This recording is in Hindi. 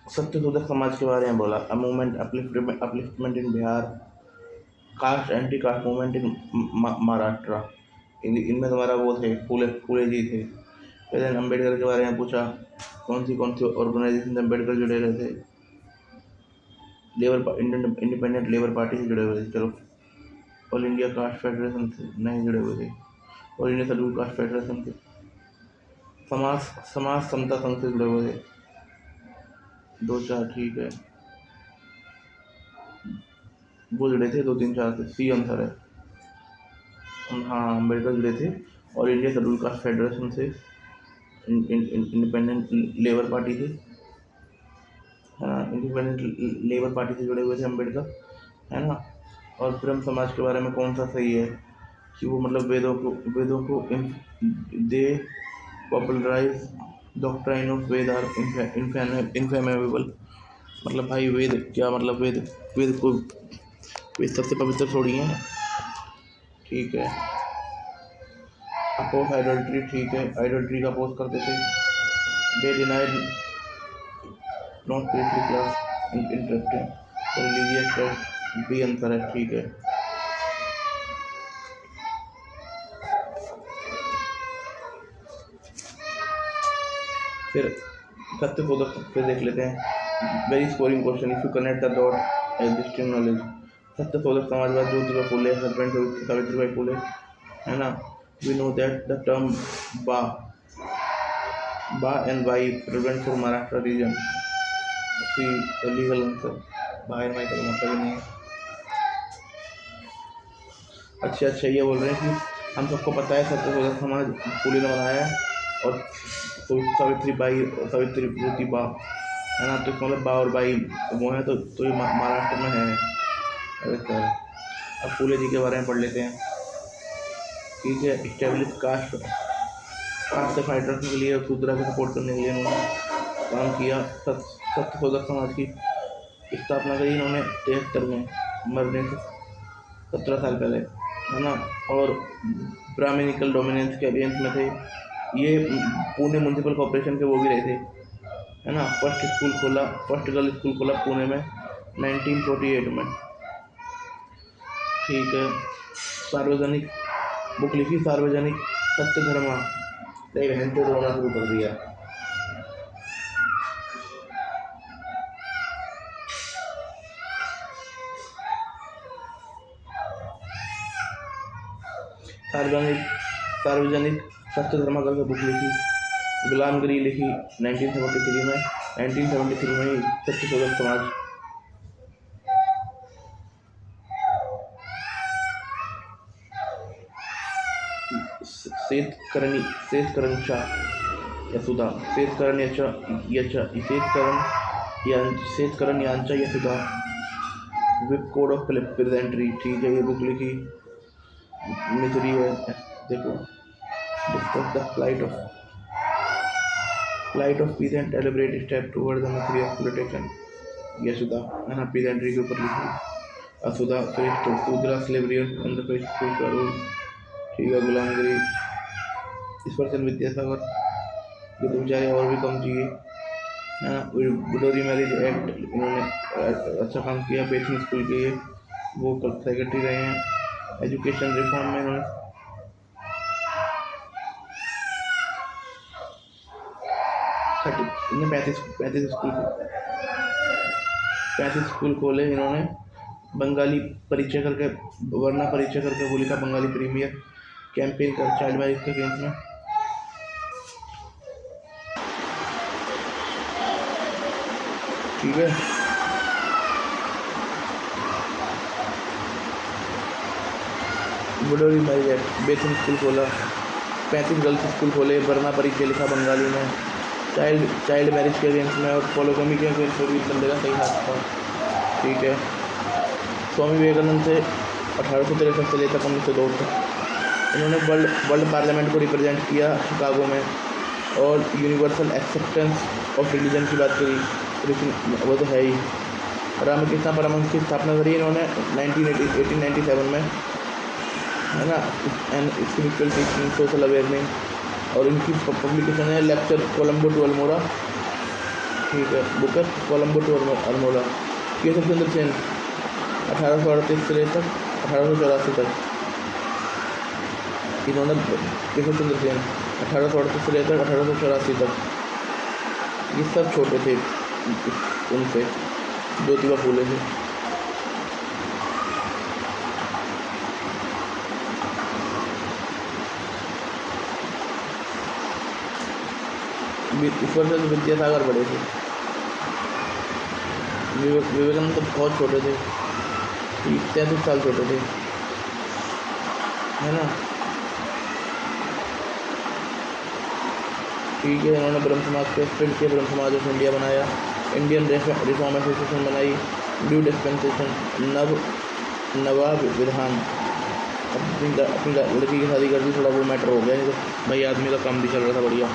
सत्यशोधक समाज के बारे में बोला, a movement upliftment in Bihar, caste anti caste movement in Maharashtra. इनमें तुम्हारा वो थे फूले फूले जी थे। फिर अम्बेडकर के बारे में पूछा, कौन सी ऑर्गेनाइजेशन से अम्बेडकर जुड़े रहे थे। इंडिपेंडेंट लेबर पार्टी से जुड़े हुए थे। चलो, ऑल इंडिया कास्ट फेडरेशन से नहीं जुड़े हुए थे। All India schedule caste federation से। समाज समाज समता संघ से जुड़े हुए थे। 2-4 ठीक है, वो जुड़े थे 2-3-4 से। सी आंसर है। हाँ, अम्बेडकर जुड़े थे और इंडिया शेड्यूल कास्ट फेडरेशन से। इंडिपेंडेंट लेबर पार्टी से, है ना, इंडिपेंडेंट लेबर पार्टी से जुड़े हुए थे अम्बेडकर, है ना। और ब्रह्म समाज के बारे में कौन सा सही है कि वो मतलब वेदों को they popularize doctrine of Veda are infallible. मतलब भाई वेद क्या मतलब, वेद सबसे पवित्र थोड़ी है। ठीक है। अपोज आइडोल्ट्री, ठीक है, आइडोल्ट्री का अपोज करते थे। They denied not pretty class interesting religious test, B answer है, ठीक है। फिर सत्यशोधक फिर देख लेते हैं। Very scoring question, if you connect the dot as distinct knowledge. Satyashodhak समाजवाद, ज्योतिबा फुले, हस्बैंड सावित्रीबाई फुले, है ना। We know that the term ba and Y present for Maharashtra region. See legal answer, ba and Y का मतलब ही नहीं है। अच्छा, ये बोल रहे हैं कि हम सबको पता है सत्यशोधक समाज फुले ने बनाया है और सावित्री बा, है ना। तो इसका मतलब बा और बाई वो है, तो ये महाराष्ट्र में है। अरे सर, अब फूले जी के बारे में पढ़ लेते हैं। ठीक है। इस्टेब्लिश कास्ट से फाइटर्स के लिए, शूद्रा को सपोर्ट करने के लिए उन्होंने काम किया। सत्यशोधक समाज की स्थापना करी इन्होंने 73 में, मरने से 17 साल पहले, है ना। और ब्राह्मणिकल डोमिनेंस के अगेंस्ट में थे ये। पुणे म्यूनसिपल कॉर्पोरेशन के वो भी रहे थे, है ना। फर्स्ट गर्ल स्कूल खोला पुणे में 1948 में। ठीक है। सार्वजनिक बुक लिखी, सार्वजनिक सत्य धर्मा। नहीं बहन तो रोना शुरू कर दिया। सार्वजनिक सत्य धर्मा करके बुक लिखी। गुलामगिरी लिखी 1973 में। 1973 में ही सत्यशोधक समाज। सेतकरण यशुदा, सेतकरण यांचा यशुदा, विप कोड ऑफ प्रेजेंटरी। ठीक है, ये बुक लिखी मिजरी है। देखो, discuss the flight of peasant, deliberate step toward the misery of protection. यशुदा, है ना, पीसेंट्री के ऊपर लिखी। असुदा Shudra slavery under British rule. ठीक है। गुलामगिरी, ईश्वर विद्यासागर, ये तो बेचारे और भी कम चाहिए, है ना। विडो मैरिज एक्ट, इन्होंने अच्छा काम किया। बेसिक स्कूल के ये वो सेक्रेटरी रहे हैं। एजुकेशन रिफॉर्म में इन्होंने 35 स्कूल खोले इन्होंने। बंगाली परिचय करके, वर्णा परिचय करके वो लिखा, बंगाली प्रीमियर। कैंपेन कर चाइल्ड मैरिज के अगेंस्ट में। ठीक है। Window marriage act, basic school खोला, 35 गर्ल्स स्कूल खोले, वर्णा परिचय लिखा बंगाली में। चाइल्ड मैरिज के अगेंस्ट में और पॉलीगैमी के अगेंस्ट में भी बंदे का सही हाथ था। ठीक है। स्वामी विवेकानंद से 1863 से लेकर 1902 तक इन्होंने वर्ल्ड पार्लियामेंट को रिप्रेजेंट किया शिकागो में। और यूनिवर्सल एक्सेप्टेंस ऑफ रिलीजन की बात करी, वो तो है ही। रामकृष्ण परमहंस की स्थापना करी इन्होंने 1897 में, है ना। And spiritual teaching, social awareness. और इनकी पब्लिकेशन है लेक्चर कोलम्बो टू अल्मोड़ा। ठीक है। बुक है कोलम्बो टू अल्मोड़ा। केशव चंद्र सेन 1838 से लेकर 1884 तक। इन्होंने केशव चंद्र सेन 1838 से लेकर 1884 तक, ये सब छोटे थे उनसे, ज्योतिबा फूले से। ईश्वर चंद्र विद्यासागर बड़े थे। विवेकानंद तो बहुत छोटे थे, 33 साल छोटे थे, है ना। ठीक है। इन्होंने ब्रह्म समाज को स्प्रिंट किया, ब्रह्म समाज ऑफ इंडिया बनाया, इंडियन रिफॉर्म एसोसिएशन बनाई, ड्यू डिस्पेंसेशन, नवाब विधान। अपनी लड़की की शादी कर दी, थोड़ा वो मैटर हो गया, नहीं तो भाई आदमी का काम भी चल रहा था बढ़िया।